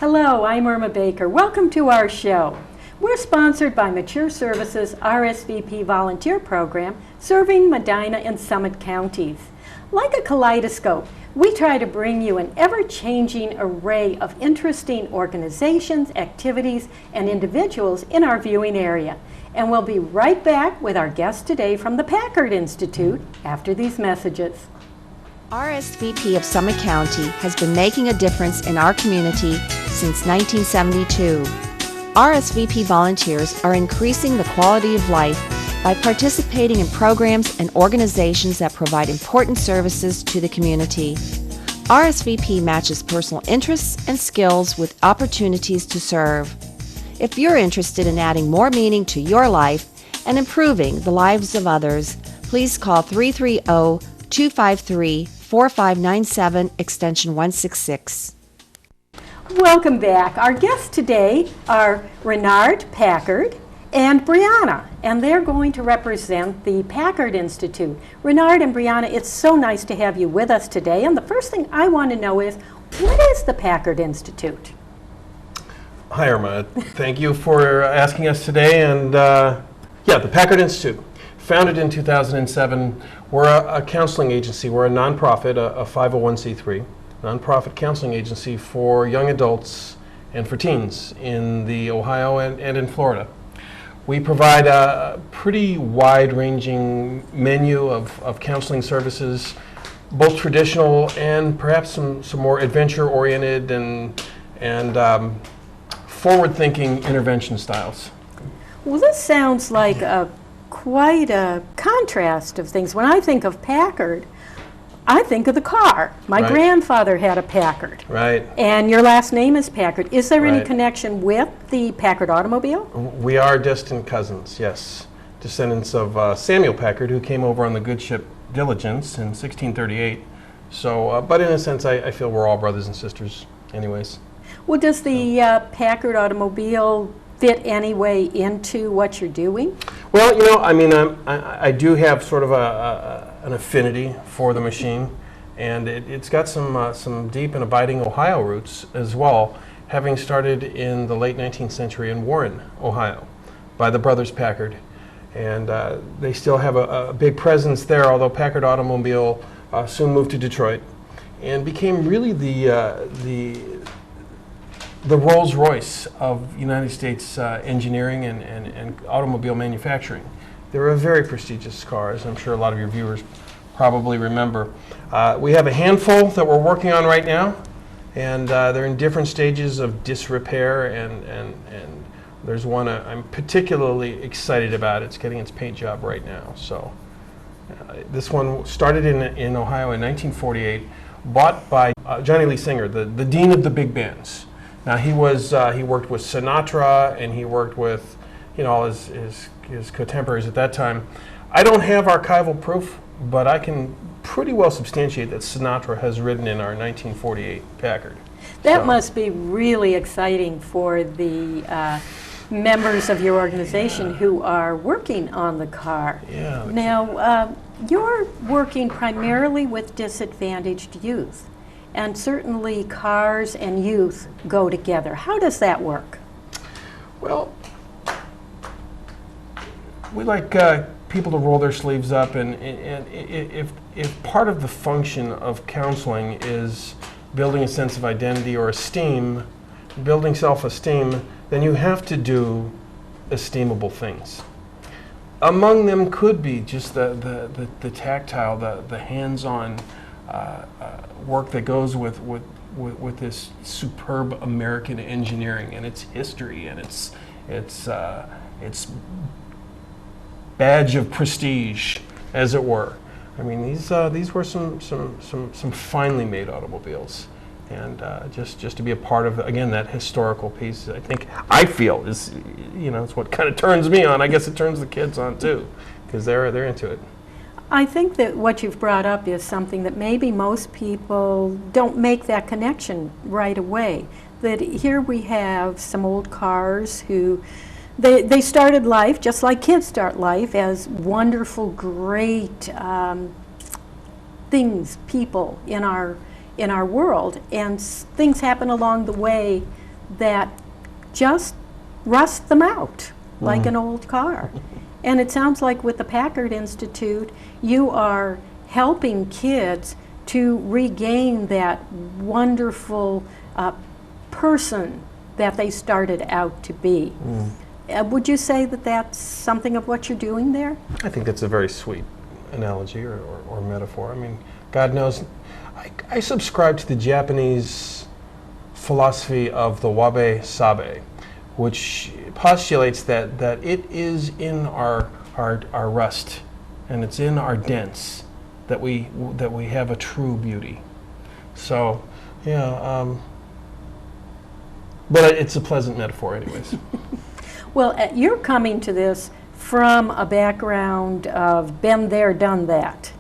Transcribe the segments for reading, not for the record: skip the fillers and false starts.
Hello, I'm Irma Baker. Welcome to our show. We're sponsored by Mature Services RSVP volunteer program serving Medina and Summit counties. Like a kaleidoscope, we try to bring you an ever-changing array of interesting organizations, activities, and individuals in our viewing area. And we'll be right back with our guest today from the Packard Institute after these messages. RSVP of Summit County has been making a difference in our community since 1972. RSVP volunteers are increasing the quality of life by participating in programs and organizations that provide important services to the community. RSVP matches personal interests and skills with opportunities to serve. If you're interested in adding more meaning to your life and improving the lives of others, please call 330-253-4597 extension 166. Welcome back. Our guests today are Renard Packard and Brianna, and they're going to represent the Packard Institute. Renard and Brianna, it's so nice to have you with us today, and the first thing I want to know is, what is the Packard Institute? Hi, Irma. Thank you for asking us today. And the Packard Institute, founded in 2007. We're a counseling agency. We're a nonprofit, a 501c3 nonprofit counseling agency for young adults and for teens in the Ohio and in Florida. We provide a pretty wide-ranging menu of counseling services, both traditional and perhaps some more adventure-oriented and forward-thinking intervention styles. Well, this sounds like quite a contrast of things. When I think of Packard, I think of the car. My grandfather had a Packard. Right. And your last name is Packard. Is there any Right. connection with the Packard automobile? We are distant cousins, yes. Descendants of Samuel Packard, who came over on the good ship Diligence in 1638. So, but in a sense, I feel we're all brothers and sisters anyways. Well, does the Packard automobile fit any way into what you're doing? Well, you know, I mean, I do have sort of an affinity for the machine, and it's got some deep and abiding Ohio roots as well, having started in the late 19th century in Warren, Ohio, by the brothers Packard. And they still have a big presence there, although Packard Automobile soon moved to Detroit and became really the Rolls-Royce of United States engineering and automobile manufacturing. They're a very prestigious car, as I'm sure a lot of your viewers probably remember. We have a handful that we're working on right now, and they're in different stages of disrepair, and there's one I'm particularly excited about. It's getting its paint job right now. So this one started in Ohio in 1948, bought by Johnny Lee Singer, the dean of the big bands. Now he worked with Sinatra, and he worked with, you know, all his contemporaries at that time. I don't have archival proof, but I can pretty well substantiate that Sinatra has ridden in our 1948 Packard. That must be really exciting for the members of your organization who are working on the car. Yeah. Now, you're working primarily with disadvantaged youth. And certainly cars and youth go together. How does that work? Well, we like people to roll their sleeves up, and if part of the function of counseling is building a sense of identity or esteem, building self-esteem, then you have to do esteemable things. Among them could be just the tactile, the hands-on work that goes with this superb American engineering and its history and its badge of prestige, as it were. I mean, these were some finely made automobiles, and just to be a part of, again, that historical piece, I feel is, you know, it's what kind of turns me on. I guess it turns the kids on too, because they're into it. I think that what you've brought up is something that maybe most people don't make that connection right away. That here we have some old cars who, they started life just like kids start life, as wonderful, great things, people in our world, and things happen along the way that just rust them out like an old car. And it sounds like with the Packard Institute, you are helping kids to regain that wonderful person that they started out to be. Would you say that that's something of what you're doing there? I think that's a very sweet analogy or metaphor. I mean, God knows, I subscribe to the Japanese philosophy of the wabe sabe, which postulates that it is in our rust and it's in our dents that we have a true beauty. So, yeah, but it's a pleasant metaphor anyways. Well, you're coming to this from a background of been there, done that.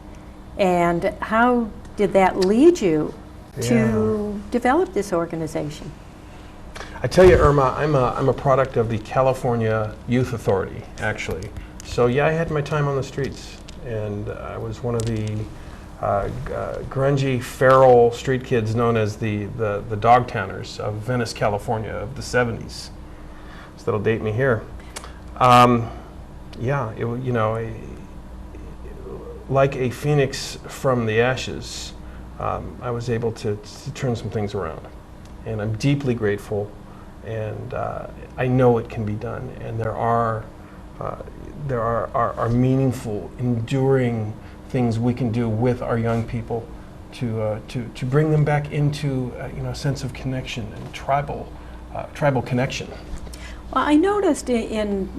And how did that lead you to develop this organization? I tell you, Irma, I'm a product of the California Youth Authority, actually. So yeah, I had my time on the streets, and I was one of the grungy, feral street kids known as the Dogtowners of Venice, California of the 70s. So that'll date me here. Yeah, you know, like a phoenix from the ashes, I was able to turn some things around. And I'm deeply grateful, and I know it can be done. And there are meaningful, enduring things we can do with our young people to bring them back into you know, a sense of connection and tribal connection. Well, I noticed in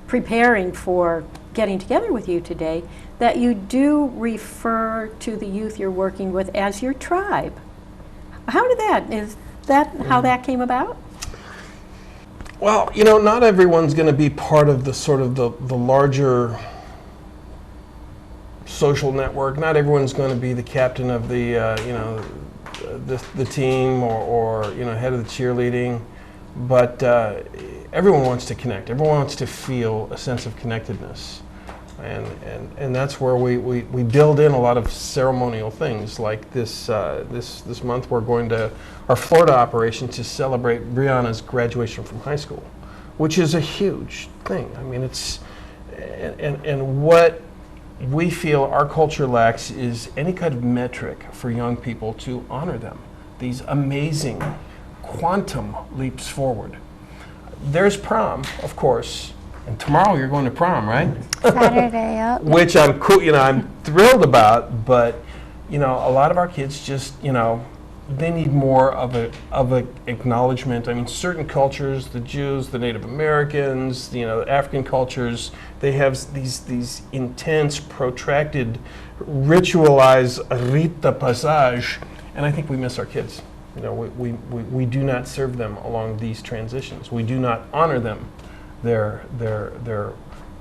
preparing for getting together with you today that you do refer to the youth you're working with as your tribe. Is that how that came about? Well, you know, not everyone's going to be part of the sort of the larger social network. Not everyone's going to be the captain of the you know, the team or you know, head of the cheerleading. But everyone wants to connect. Everyone wants to feel a sense of connectedness. And that's where we build in a lot of ceremonial things. Like this month we're going to our Florida operation to celebrate Brianna's graduation from high school, which is a huge thing. I mean, it's and what we feel our culture lacks is any kind of metric for young people to honor them. These amazing quantum leaps forward. There's prom, of course. And tomorrow you're going to prom, right? Saturday, yep. Which I'm cool, you know, I'm thrilled about, but you know, a lot of our kids just, you know, they need more of a acknowledgement. I mean, certain cultures, the Jews, the Native Americans, you know, African cultures, they have these intense, protracted, ritualized rite de passage, and I think we miss our kids. You know, we do not serve them along these transitions. We do not honor them.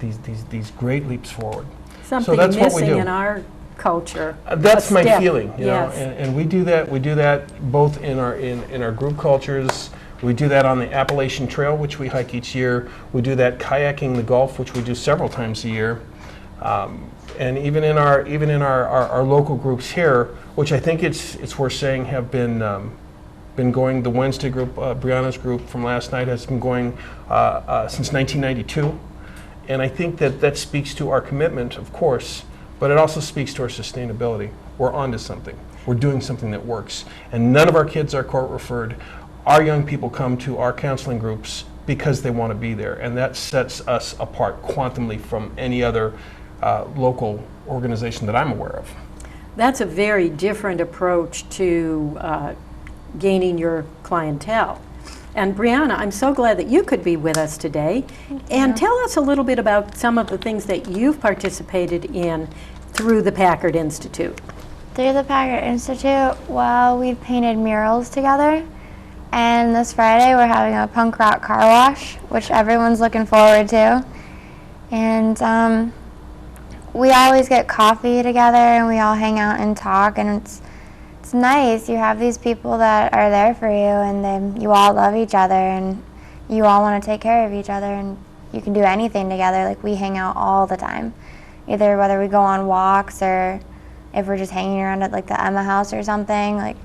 These great leaps forward. Something so that's missing what we do. In our culture. That's my step. feeling, you know, Yes. and we do that. We do that both in our group cultures. We do that on the Appalachian Trail, which we hike each year. We do that kayaking the Gulf, which we do several times a year, and even in our local groups here, which I think it's worth saying have been going. The Wednesday group, Brianna's group from last night, has been going since 1992, and I think that speaks to our commitment, of course, but it also speaks to our sustainability. We're onto something. We're doing something that works, and none of our kids are court referred. Our young people come to our counseling groups because they want to be there, and that sets us apart quantumly from any other local organization that I'm aware of. That's a very different approach to gaining your clientele. And Brianna, I'm so glad that you could be with us today. And tell us a little bit about some of the things that you've participated in through the Packard Institute. Through the Packard Institute, well, we've painted murals together. And this Friday we're having a punk rock car wash, which everyone's looking forward to. And we always get coffee together and we all hang out and talk, and it's nice. You have these people that are there for you, and you all love each other, and you all want to take care of each other, and you can do anything together. Like, we hang out all the time, either whether we go on walks or if we're just hanging around at like the Emma house or something. Like,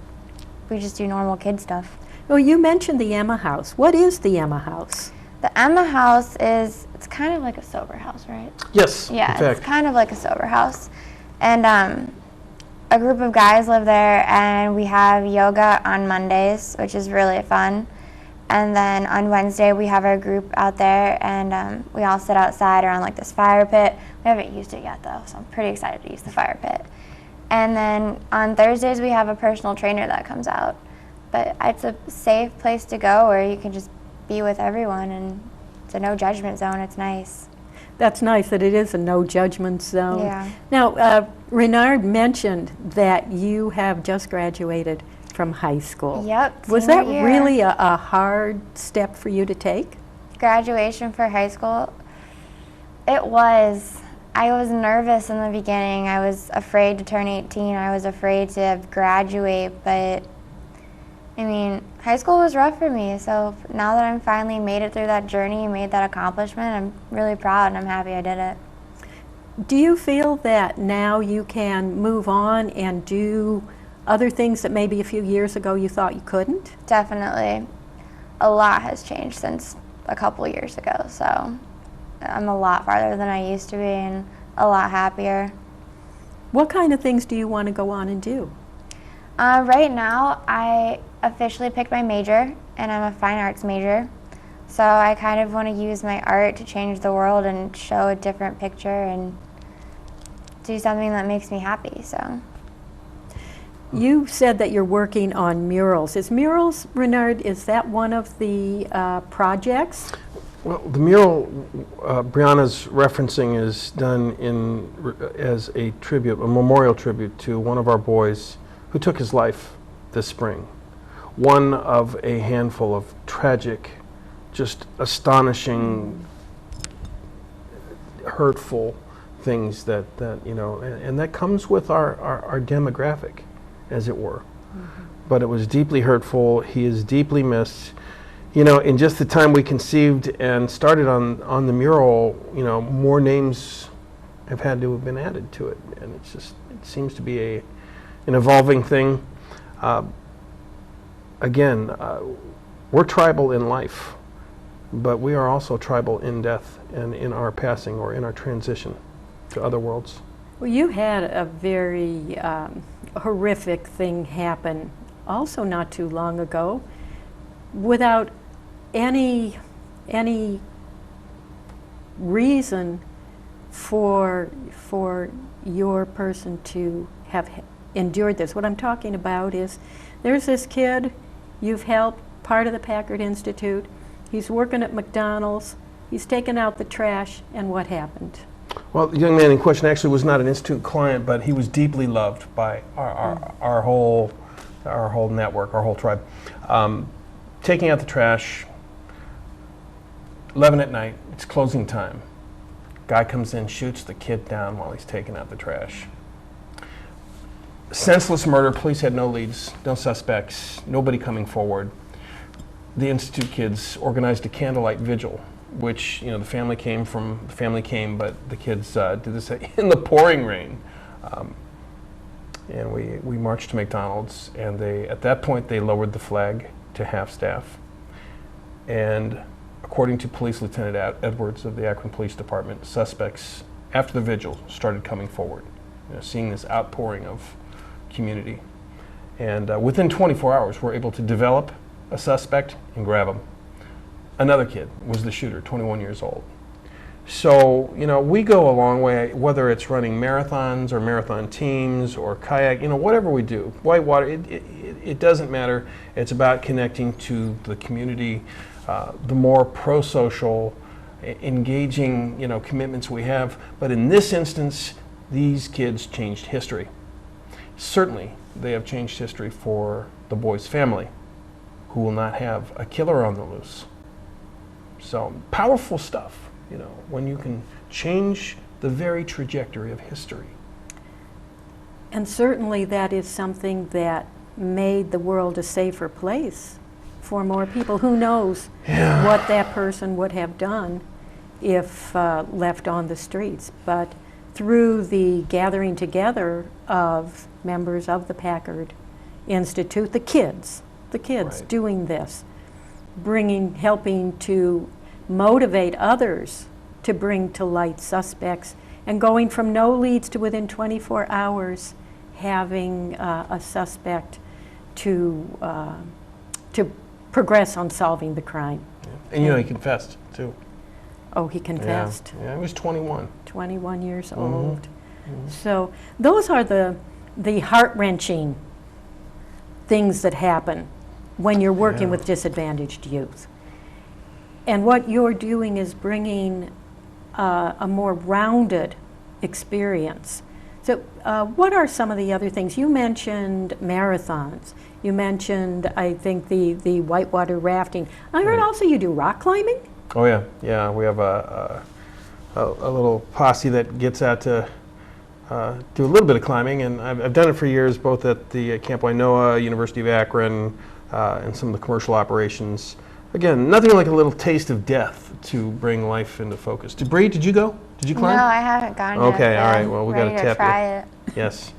we just do normal kid stuff. Well, you mentioned the Emma House. What is the Emma House? The Emma House it's kind of like a sober house, right? Yes. Yeah, in fact. it's kind of like a sober house. And a group of guys live there, and we have yoga on Mondays, which is really fun. And then on Wednesday, we have our group out there, and we all sit outside around like this fire pit. We haven't used it yet, though, so I'm pretty excited to use the fire pit. And then on Thursdays, we have a personal trainer that comes out. But it's a safe place to go where you can just be with everyone, and it's a no judgment zone. It's nice. That's nice that it is a no judgment zone. Yeah. Now, Renard mentioned that you have just graduated from high school. Yep. Was senior that year. really a hard step for you to take? Graduation for high school? It was. I was nervous in the beginning. I was afraid to turn 18. I was afraid to graduate, but I mean, high school was rough for me, so now that I'm finally made it through that journey, made that accomplishment, I'm really proud and I'm happy I did it. Do you feel that now you can move on and do other things that maybe a few years ago you thought you couldn't? Definitely. A lot has changed since a couple years ago, so I'm a lot farther than I used to be and a lot happier. What kind of things do you want to go on and do? Right now, I officially picked my major, and I'm a fine arts major. So I kind of want to use my art to change the world and show a different picture and do something that makes me happy. So. You said that you're working on murals. Is murals, Renard, is that one of the projects? Well, the mural Brianna's referencing is done as a tribute, a memorial tribute to one of our boys who took his life this spring. One of a handful of tragic, just astonishing, hurtful things that you know, and that comes with our demographic, as it were. Mm-hmm. But it was deeply hurtful. He is deeply missed. You know, in just the time we conceived and started on the mural, you know, more names have had to have been added to it, and it seems to be an evolving thing. Again, we're tribal in life, but we are also tribal in death and in our passing or in our transition to other worlds. Well, you had a very horrific thing happen also not too long ago without any reason for your person to have endured this. What I'm talking about is there's this kid you've helped, part of the Packard Institute. He's working at McDonald's. He's taking out the trash, and what happened? Well, the young man in question actually was not an Institute client, but he was deeply loved by our whole network, our whole tribe. Taking out the trash, 11 at night, it's closing time. Guy comes in, shoots the kid down while he's taking out the trash. Senseless murder, police had no leads, no suspects, nobody coming forward. The Institute kids organized a candlelight vigil, which, you know, the family came, but the kids did this in the pouring rain. And we marched to McDonald's, and at that point they lowered the flag to half-staff. And according to Police Lieutenant Edwards of the Akron Police Department, suspects, after the vigil, started coming forward, you know, seeing this outpouring of community. And within 24 hours, we're able to develop a suspect and grab him. Another kid was the shooter, 21 years old. So, you know, we go a long way, whether it's running marathons or marathon teams or kayak, you know, whatever we do, whitewater, it doesn't matter. It's about connecting to the community, the more pro-social, engaging, you know, commitments we have. But in this instance, these kids changed history. Certainly, they have changed history for the boy's family, who will not have a killer on the loose. So, powerful stuff, you know, when you can change the very trajectory of history. And certainly that is something that made the world a safer place for more people. Who knows what that person would have done if left on the streets. But through the gathering together of members of the Packard Institute, the kids, the kids Right. doing this, helping to motivate others to bring to light suspects, and going from no leads to within 24 hours having a suspect to progress on solving the crime. And you know, he confessed too. Oh, he confessed. Yeah, he was 21. 21 years Mhm. old. So those are the heart-wrenching things that happen when you're working Yeah. with disadvantaged youth. And what you're doing is bringing a more rounded experience. So what are some of the other things? You mentioned marathons. You mentioned, I think, the whitewater rafting. I heard Right. also you do rock climbing? Oh yeah, yeah. We have a little posse that gets out to do a little bit of climbing, and I've done it for years, both at the Camp Wainoa, University of Akron, and some of the commercial operations. Again, nothing like a little taste of death to bring life into focus. Bree, did you go? Did you climb? No, I haven't gone yet. Okay, but all right, I'm well, we gotta ready to tap you. try it. Yes.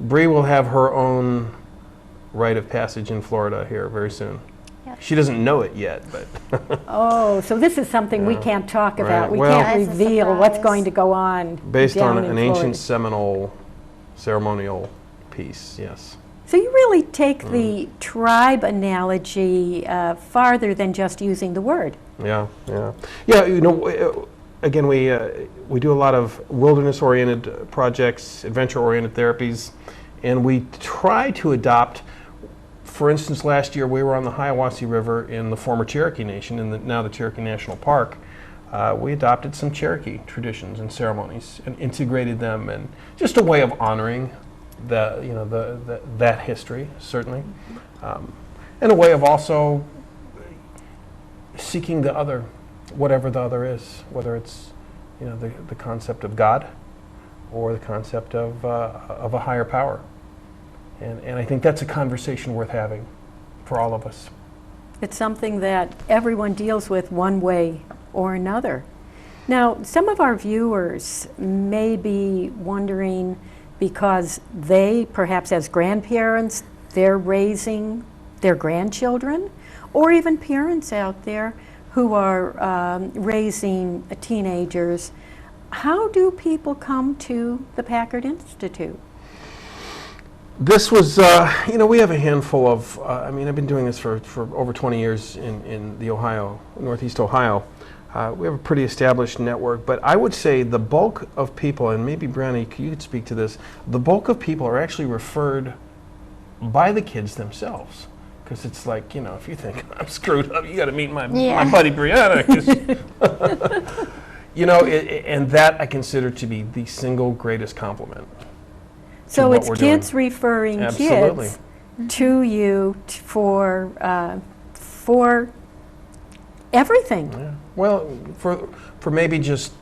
Bree will have her own rite of passage in Florida here very soon. Yep. She doesn't know it yet, but Oh, so this is something we Yeah. can't talk about. Right. We Well- can't It's a reveal what's surprise. going to go on based down on in an Florida. ancient Seminole ceremonial piece, yes. So you really take the tribe analogy farther than just using the word. Yeah, yeah. Yeah, you know, again, we do a lot of wilderness-oriented projects, adventure-oriented therapies, and we try to adopt, for instance, last year we were on the Hiawassee River in the former Cherokee Nation, now the Cherokee National Park. We adopted some Cherokee traditions and ceremonies and integrated them, and just a way of honoring that history, certainly, and a way of also seeking the other, whatever the other is, whether it's the concept of God or the concept of a higher power, and I think that's a conversation worth having for all of us. It's something that everyone deals with one way or another. Now, some of our viewers may be wondering, because they, perhaps as grandparents, they're raising their grandchildren, or even parents out there who are raising teenagers. How do people come to the Packard Institute? This was, we have a handful of, I've been doing this for over 20 years in the Northeast Ohio. We have a pretty established network, but I would say the bulk of people, and maybe Brownie, you could speak to this, the bulk of people are actually referred by the kids themselves. Because it's like, if you think I'm screwed up, you got to meet my buddy Brianna. And that I consider to be the single greatest compliment. So what it's we're kids doing. referring Absolutely. kids to you for everything. Yeah. Well, for maybe just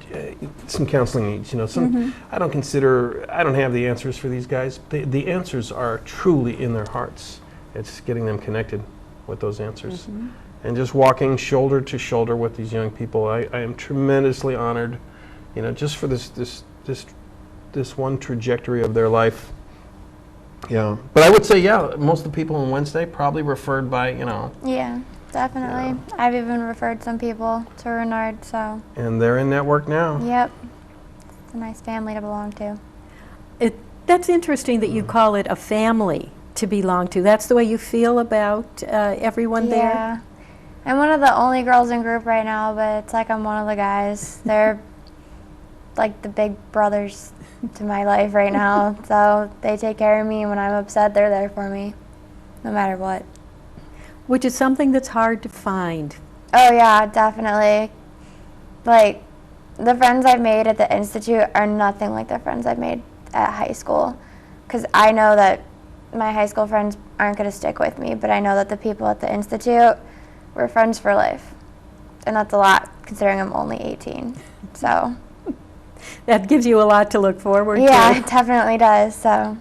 some counseling needs, I don't have the answers for these guys. The answers are truly in their hearts. It's getting them connected with those answers. And just walking shoulder to shoulder with these young people. I am tremendously honored, just for this one trajectory of their life. Yeah. But I would say, most of the people on Wednesday probably referred by, Yeah, definitely. Yeah. I've even referred some people to Renard, so. and they're in network now. Yep. It's a nice family to belong to. That's interesting that you call it a family to belong to. That's the way you feel about everyone there? Yeah. I'm one of the only girls in group right now, but it's like I'm one of the guys. They're like the big brothers to my life right now. So they take care of me, and when I'm upset, they're there for me, no matter what. Which is something that's hard to find. Oh yeah, definitely. Like, the friends I've made at the Institute are nothing like the friends I've made at high school. Because I know that my high school friends aren't going to stick with me, but I know that the people at the Institute, we're friends for life. And that's a lot, considering I'm only 18. So, That gives you a lot to look forward yeah, to. it definitely does. So,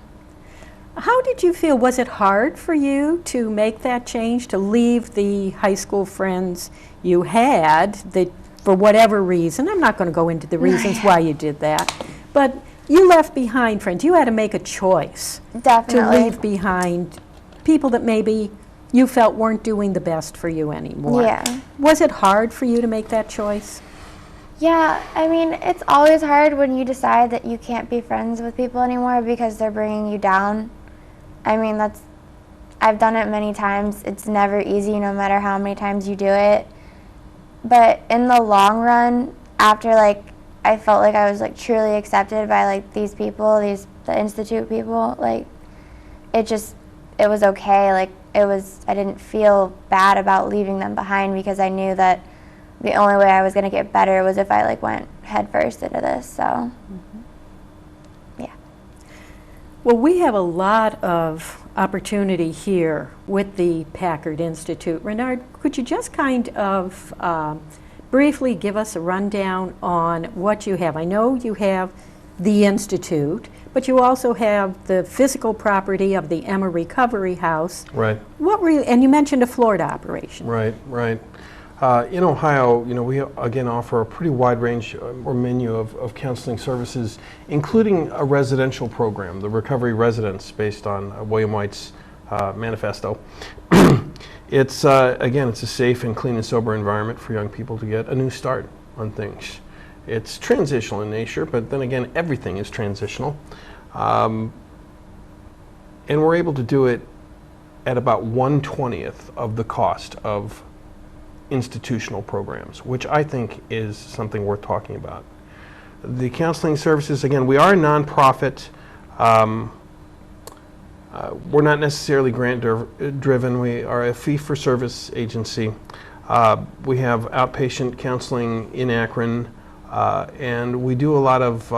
How did you feel? Was it hard for you to make that change, to leave the high school friends you had that, for whatever reason, I'm not going to go into the reasons why you did that, but you left behind friends. You had to make a choice to definitely. leave behind people that maybe you felt weren't doing the best for you anymore. Yeah. Was it hard for you to make that choice? Yeah, I mean, it's always hard when you decide that you can't be friends with people anymore because they're bringing you down. I mean, I've done it many times. It's never easy no matter how many times you do it. But in the long run, after like I felt like I was like truly accepted by like these people, the Institute people, like it was okay. Like I didn't feel bad about leaving them behind because I knew that the only way I was going to get better was if I like went headfirst into this. So, yeah. Well, we have a lot of opportunity here with the Packard Institute. Renard, could you just kind of briefly give us a rundown on what you have? I know you have the Institute, but you also have the physical property of the Emma Recovery House. Right. And you mentioned a Florida operation. Right, right. In Ohio, we again offer a pretty wide range or menu of counseling services, including a residential program, the Recovery Residence, based on William White's manifesto. It's a safe and clean and sober environment for young people to get a new start on things. It's transitional in nature, but then again, everything is transitional. And we're able to do it at about 1/20th of the cost of institutional programs, which I think is something worth talking about. The counseling services, again, we are a nonprofit. We're not necessarily grant-driven. We are a fee-for-service agency. We have outpatient counseling in Akron, and we do a lot of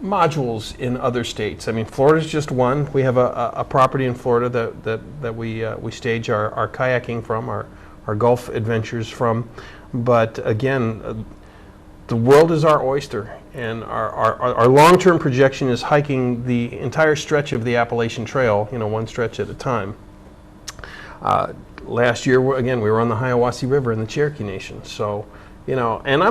modules in other states. I mean, Florida's just one. We have a property in Florida that we stage our kayaking from, our Gulf adventures from. But again, the world is our oyster, and our long-term projection is hiking the entire stretch of the Appalachian Trail, one stretch at a time. Last year, we were on the Hiawassee River in the Cherokee Nation. So, and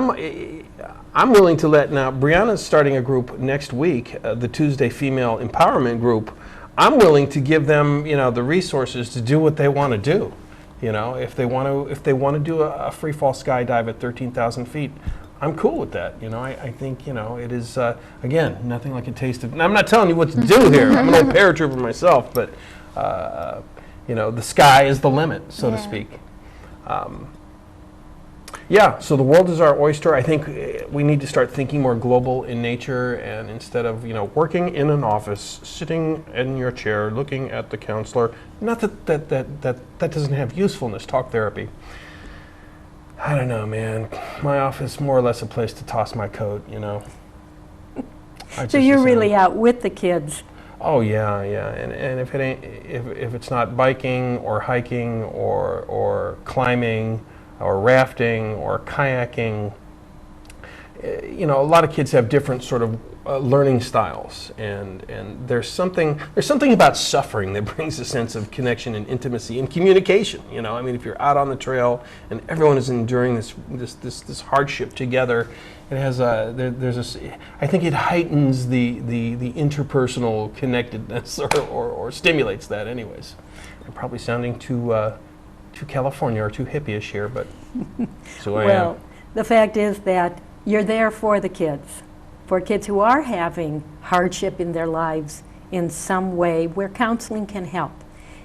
I'm willing to now, Brianna's starting a group next week, the Tuesday Female Empowerment Group. I'm willing to give them, the resources to do what they want to do. If they want to do a free fall skydive at 13,000 feet, I'm cool with that. I think, it is, again, nothing like a taste of, and I'm not telling you what to do here. I'm an old paratrooper myself, but, the sky is the limit, so to speak. So the world is our oyster. I think we need to start thinking more global in nature, and instead of, working in an office, sitting in your chair, looking at the counselor, not that doesn't have usefulness, talk therapy. I don't know, man. My office is more or less a place to toss my coat, So you're really out with the kids. Oh yeah. And if it's not biking or hiking or climbing or rafting or kayaking, a lot of kids have different sort of learning styles, and there's something about suffering that brings a sense of connection and intimacy and communication. I mean, if you're out on the trail and everyone is enduring this hardship together, it has I think it heightens the interpersonal connectedness or stimulates that. Anyways, I'm probably sounding too California or too hippie-ish here, but so I am. Well, the fact is that you're there for the kids, for kids who are having hardship in their lives in some way where counseling can help.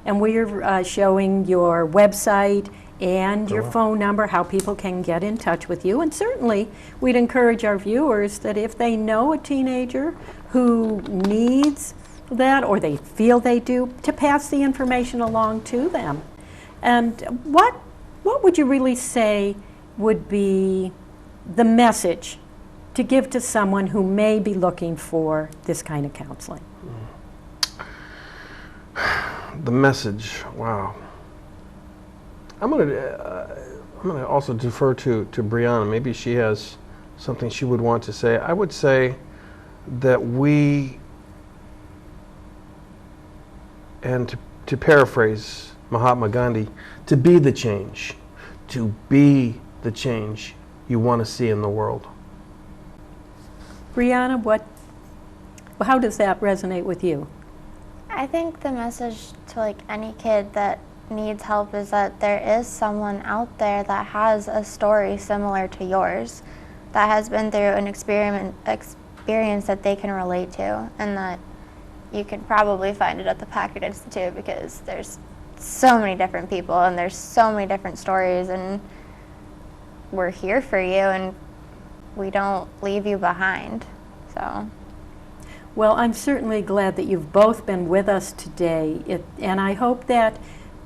And we're showing your website and your phone number, how people can get in touch with you. And certainly, we'd encourage our viewers that if they know a teenager who needs that, or they feel they do, to pass the information along to them. And what would you really say would be the message to give to someone who may be looking for this kind of counseling? The message, wow. I'm gonna also defer to Brianna. Maybe she has something she would want to say. I would say that to paraphrase Mahatma Gandhi, to be the change you want to see in the world. Brianna, how does that resonate with you? I think the message to like any kid that needs help is that there is someone out there that has a story similar to yours, that has been through an experience that they can relate to, and that you can probably find it at the Packard Institute, because there's so many different people and there's so many different stories, and we're here for you and we don't leave you behind. So. Well, I'm certainly glad that you've both been with us today, and I hope that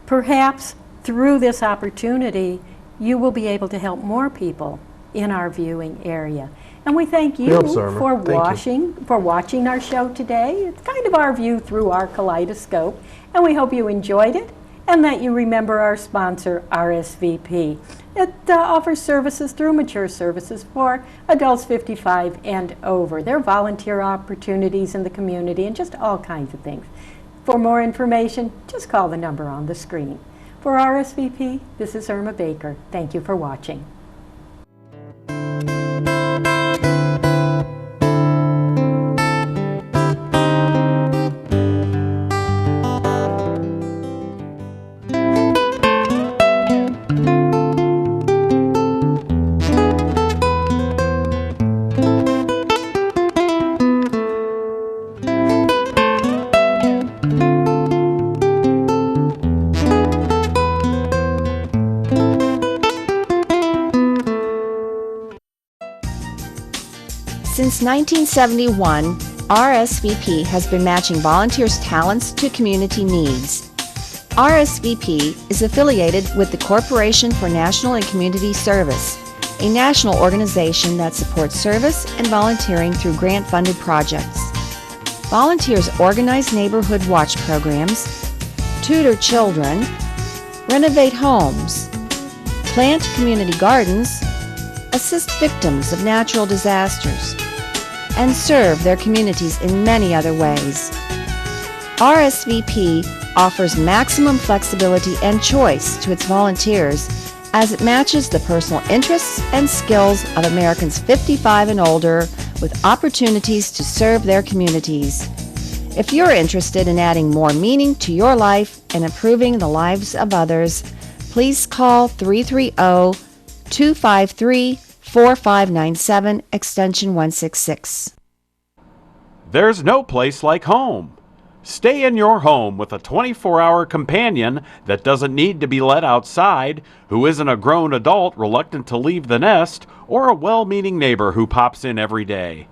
perhaps through this opportunity you will be able to help more people in our viewing area. And we thank you for watching our show today. It's kind of our view through our kaleidoscope, and we hope you enjoyed it and that you remember our sponsor, RSVP. It offers services through Mature Services for adults 55 and over. There are volunteer opportunities in the community and just all kinds of things. For more information, just call the number on the screen. For RSVP, this is Irma Baker. Thank you for watching. Since 1971, RSVP has been matching volunteers' talents to community needs. RSVP is affiliated with the Corporation for National and Community Service, a national organization that supports service and volunteering through grant-funded projects. Volunteers organize neighborhood watch programs, tutor children, renovate homes, plant community gardens, assist victims of natural disasters, and serve their communities in many other ways. RSVP offers maximum flexibility and choice to its volunteers as it matches the personal interests and skills of Americans 55 and older with opportunities to serve their communities. If you're interested in adding more meaning to your life and improving the lives of others, please call 330-253-4597, extension 166. There's no place like home. Stay in your home with a 24-hour companion that doesn't need to be let outside, who isn't a grown adult reluctant to leave the nest, or a well-meaning neighbor who pops in every day.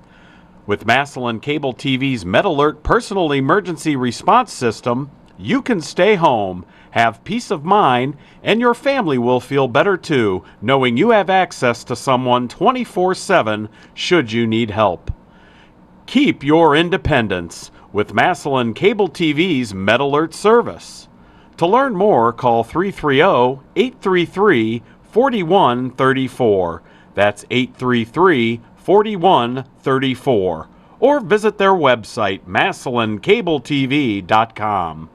With Massillon Cable TV's MedAlert personal emergency response system, you can stay home, have peace of mind, and your family will feel better too, knowing you have access to someone 24/7 should you need help. Keep your independence with Massillon Cable TV's MedAlert service. To learn more, call 330-833-4134. That's 833-4134. Or visit their website, MassillonCableTV.com.